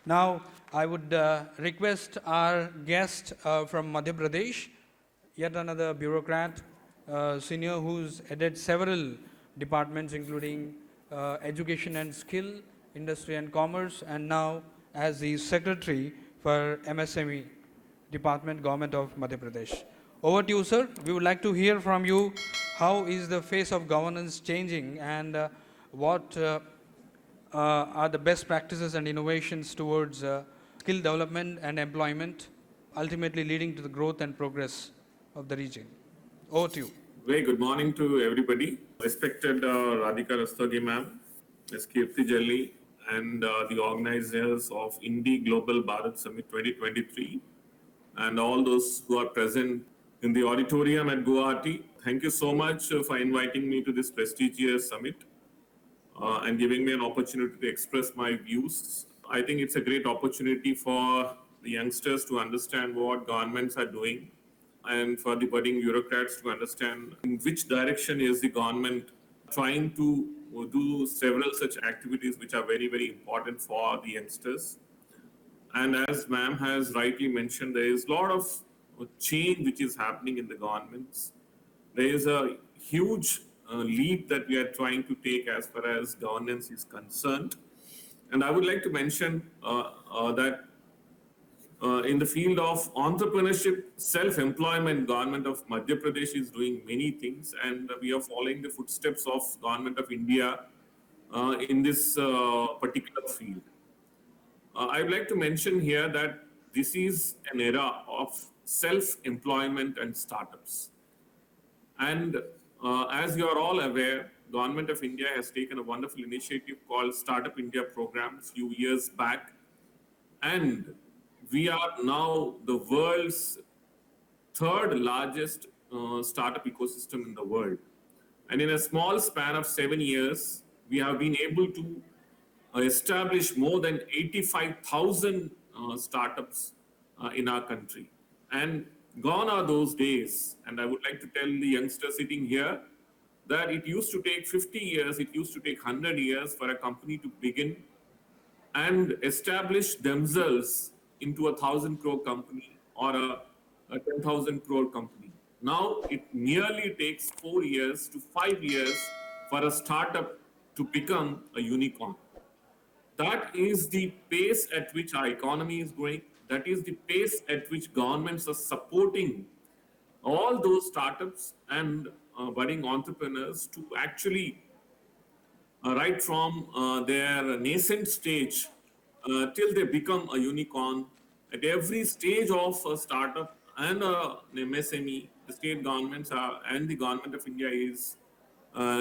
Now, I would request our guest from Madhya Pradesh, yet another bureaucrat, senior who's headed several departments, including education and skill, industry and commerce, and now as the secretary for MSME department, government of Madhya Pradesh. Over to you, sir. We would like to hear from you. How is the face of governance changing, and what are the best practices and innovations towards skill development and employment, ultimately leading to the growth and progress of the region? Over to you. Very good morning to everybody. Respected Radhika Rastogi ma'am, Ms. Kirti Jalli, and the organizers of IndiGlobal Bharat Summit 2023, and all those who are present in the auditorium at Guwahati. Thank you so much for inviting me to this prestigious summit and giving me an opportunity to express my views. I think it's a great opportunity for the youngsters to understand what governments are doing, and for the budding bureaucrats to understand in which direction is the government trying to do several such activities which are very, very important for the youngsters. And as ma'am has rightly mentioned, there is a lot of change which is happening in the governments. There is a huge leap that we are trying to take as far as governance is concerned. And I would like to mention that in the field of entrepreneurship, self-employment, government of Madhya Pradesh is doing many things, and we are following the footsteps of government of India in this particular field. I would like to mention here that this is an era of self-employment and startups. And as you are all aware, Government of India has taken a wonderful initiative called Startup India program a few years back. And we are now the world's third largest startup ecosystem in the world. And in a small span of 7 years, we have been able to establish more than 85,000 startups in our country. And gone are those days. And I would like to tell the youngsters sitting here that it used to take 50 years, it used to take 100 years for a company to begin and establish themselves into a 1,000 crore company or a 10,000 crore company. Now it nearly takes 4 years to 5 years for a startup to become a unicorn. That is the pace at which our economy is going. That is the pace at which governments are supporting all those startups and budding entrepreneurs to actually, right from their nascent stage till they become a unicorn. At every stage of a startup and an MSME, the state governments and the government of India is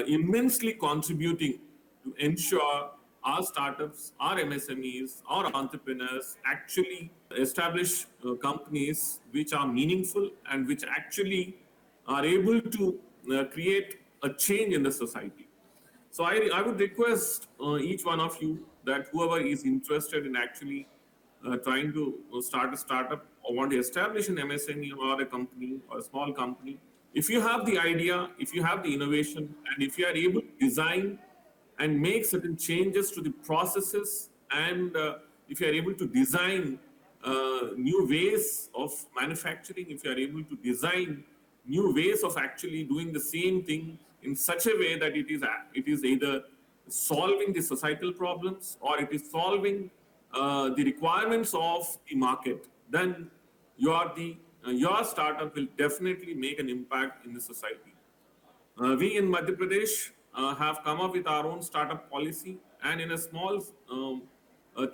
immensely contributing to ensure our startups, our MSMEs, our entrepreneurs actually establish companies which are meaningful and which actually are able to create a change in the society. So I would request each one of you that whoever is interested in actually trying to start a startup or want to establish an MSME or a company or a small company, if you have the idea, if you have the innovation, and if you are able to design and make certain changes to the processes, and if you are able to design new ways of manufacturing, if you are able to design new ways of actually doing the same thing in such a way that it is either solving the societal problems or it is solving the requirements of the market, then your startup will definitely make an impact in the society. We in Madhya Pradesh have come up with our own startup policy, and in a small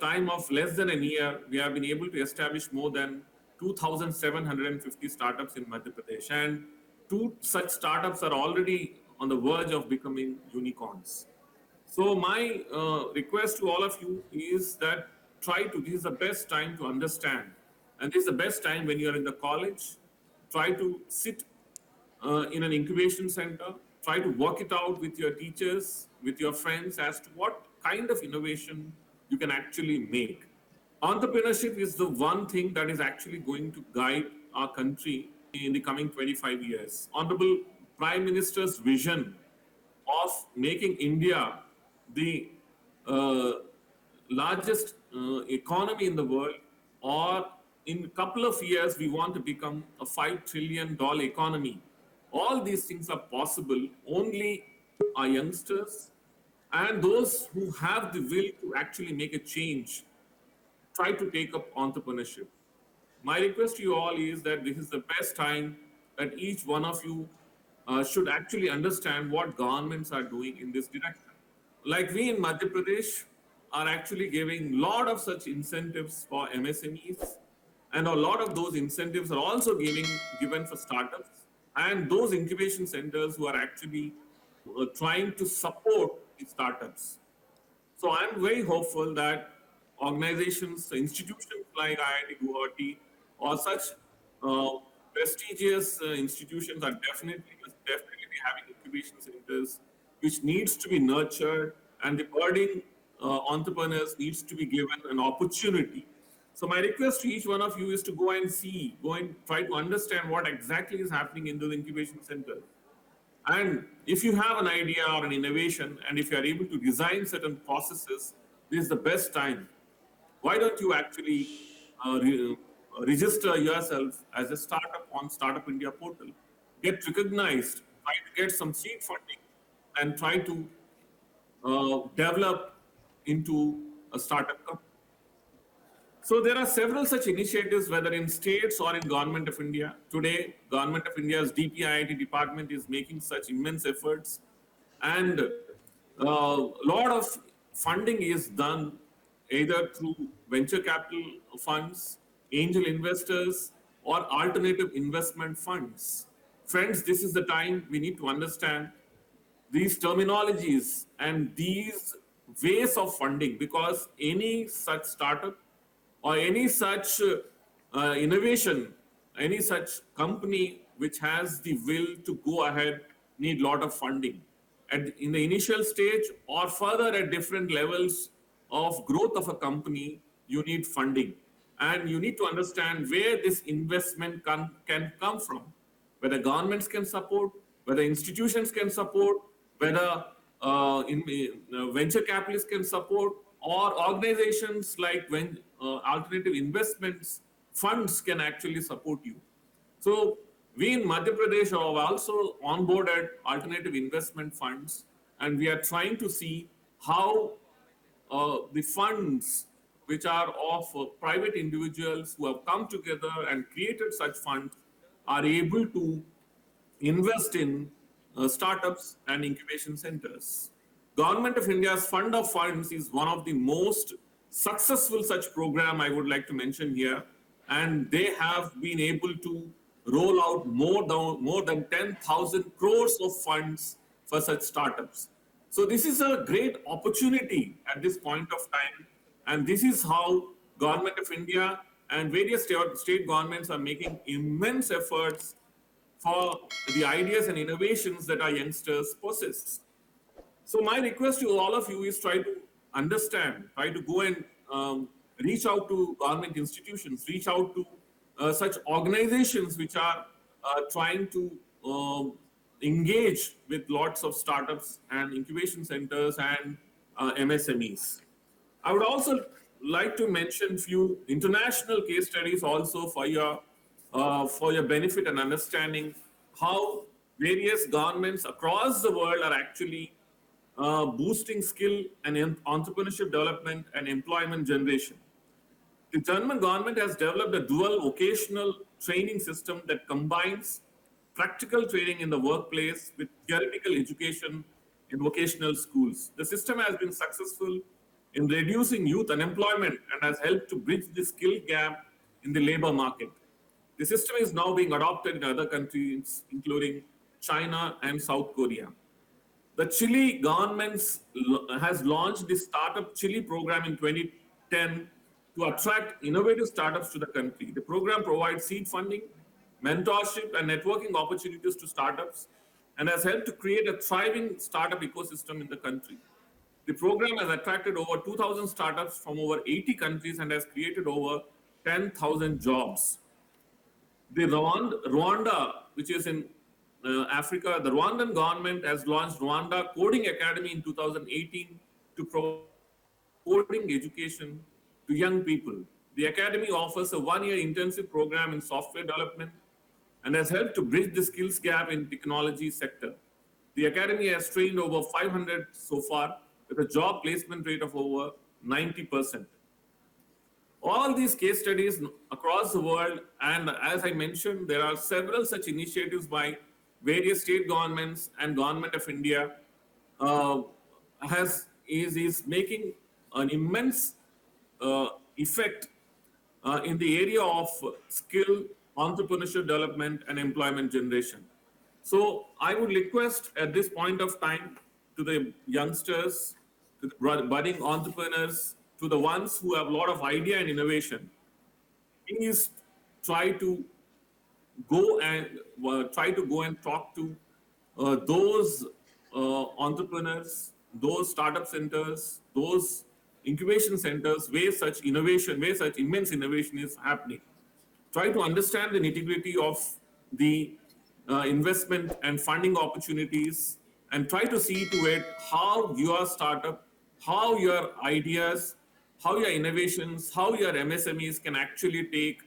time of less than a year, we have been able to establish more than 2,750 startups in Madhya Pradesh, and 2 such startups are already on the verge of becoming unicorns. So my request to all of you is that this is the best time to understand, and this is the best time when you are in the college, try to sit in an incubation center, try to work it out with your teachers, with your friends as to what kind of innovation you can actually make. Entrepreneurship is the one thing that is actually going to guide our country in the coming 25 years. Honorable Prime Minister's vision of making India the largest economy in the world, or in a couple of years we want to become a $5 trillion economy. All these things are possible only our youngsters and those who have the will to actually make a change try to take up entrepreneurship. My request to you all is that this is the best time that each one of you should actually understand what governments are doing in this direction. Like we in Madhya Pradesh are actually giving lot of such incentives for MSMEs, and a lot of those incentives are also given for startups and those incubation centers who are actually trying to support the startups. So I'm very hopeful that organizations, institutions like IIT Guwahati or such uh, prestigious institutions are definitely having incubation centers which needs to be nurtured, and the budding entrepreneurs needs to be given an opportunity. So my request to each one of you is to go and try to understand what exactly is happening in those incubation centers. And if you have an idea or an innovation, and if you are able to design certain processes, this is the best time. Why don't you actually register yourself as a startup on Startup India portal? Get recognized, try to get some seed funding, and try to develop into a startup company. So there are several such initiatives, whether in states or in Government of India. Today, Government of India's DPIIT department is making such immense efforts, and a lot of funding is done either through venture capital funds, angel investors, or alternative investment funds. Friends, this is the time we need to understand these terminologies and these ways of funding, because any such startup or any such innovation, any such company which has the will to go ahead need lot of funding in the initial stage or further at different levels of growth of a company. You need funding, and you need to understand where this investment can come from, whether governments can support, whether institutions can support, whether venture capitalists can support, or organizations like when alternative investments funds can actually support you. So we in Madhya Pradesh have also onboarded alternative investment funds, and we are trying to see how the funds which are of private individuals who have come together and created such funds are able to invest in startups and incubation centers. Government of India's Fund of Funds is one of the most successful such program I would like to mention here, and they have been able to roll out more than 10,000 crores of funds for such startups. So this is a great opportunity at this point of time, and this is how Government of India and various state governments are making immense efforts for the ideas and innovations that our youngsters possess. So my request to all of you is try to understand, try to go and reach out to government institutions, reach out to such organizations which are trying to engage with lots of startups and incubation centers and MSMEs. I would also like to mention few international case studies also for your benefit and understanding how various governments across the world are actually boosting skill and entrepreneurship development and employment generation. The German government has developed a dual vocational training system that combines practical training in the workplace with theoretical education in vocational schools. The system has been successful in reducing youth unemployment and has helped to bridge the skill gap in the labor market. The system is now being adopted in other countries, including China and South Korea. The Chile government has launched the Startup Chile program in 2010 to attract innovative startups to the country. The program provides seed funding, mentorship, and networking opportunities to startups, and has helped to create a thriving startup ecosystem in the country. The program has attracted over 2,000 startups from over 80 countries and has created over 10,000 jobs. The Rwanda, which is in Africa, the Rwandan government has launched Rwanda Coding Academy in 2018 to provide coding education to young people. The Academy offers a one-year intensive program in software development and has helped to bridge the skills gap in technology sector. The Academy has trained over 500 so far with a job placement rate of over 90%. All these case studies across the world, and as I mentioned, there are several such initiatives by various state governments and Government of India uh, is making an immense effect in the area of skill, entrepreneurship development, and employment generation. So I would request at this point of time to the youngsters, to the budding entrepreneurs, to the ones who have a lot of idea and innovation, please try to go and talk to those entrepreneurs, those startup centers, those incubation centers where such innovation, where such immense innovation is happening. Try to understand the nitty-gritty of the investment and funding opportunities, and try to see to it how your startup, how your ideas, how your innovations, how your MSMEs can actually take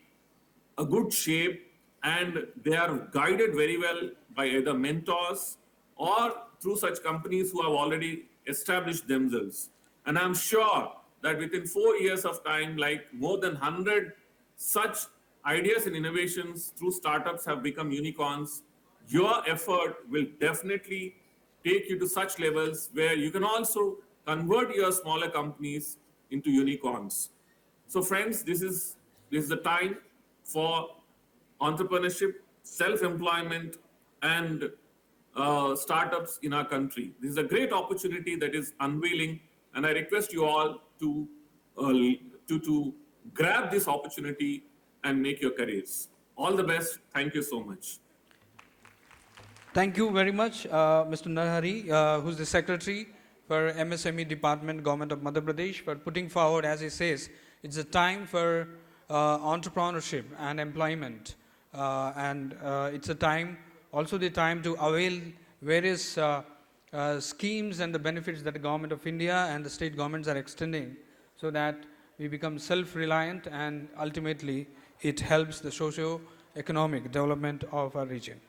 a good shape, and they are guided very well by either mentors or through such companies who have already established themselves. And I'm sure that within 4 years of time, like more than 100 such ideas and innovations through startups have become unicorns. Your effort will definitely take you to such levels where you can also convert your smaller companies into unicorns. So, friends, this is the time for entrepreneurship, self-employment, and startups in our country. This is a great opportunity that is unveiling, and I request you all uh, to grab this opportunity and make your careers. All the best. Thank you so much. Thank you very much, Mr. Narahari, who's the Secretary for MSME Department, Government of Madhya Pradesh, for putting forward, as he says, it's a time for entrepreneurship and employment. And it's a time, also the time to avail various schemes and the benefits that the Government of India and the state governments are extending, so that we become self-reliant, and ultimately it helps the socio-economic development of our region.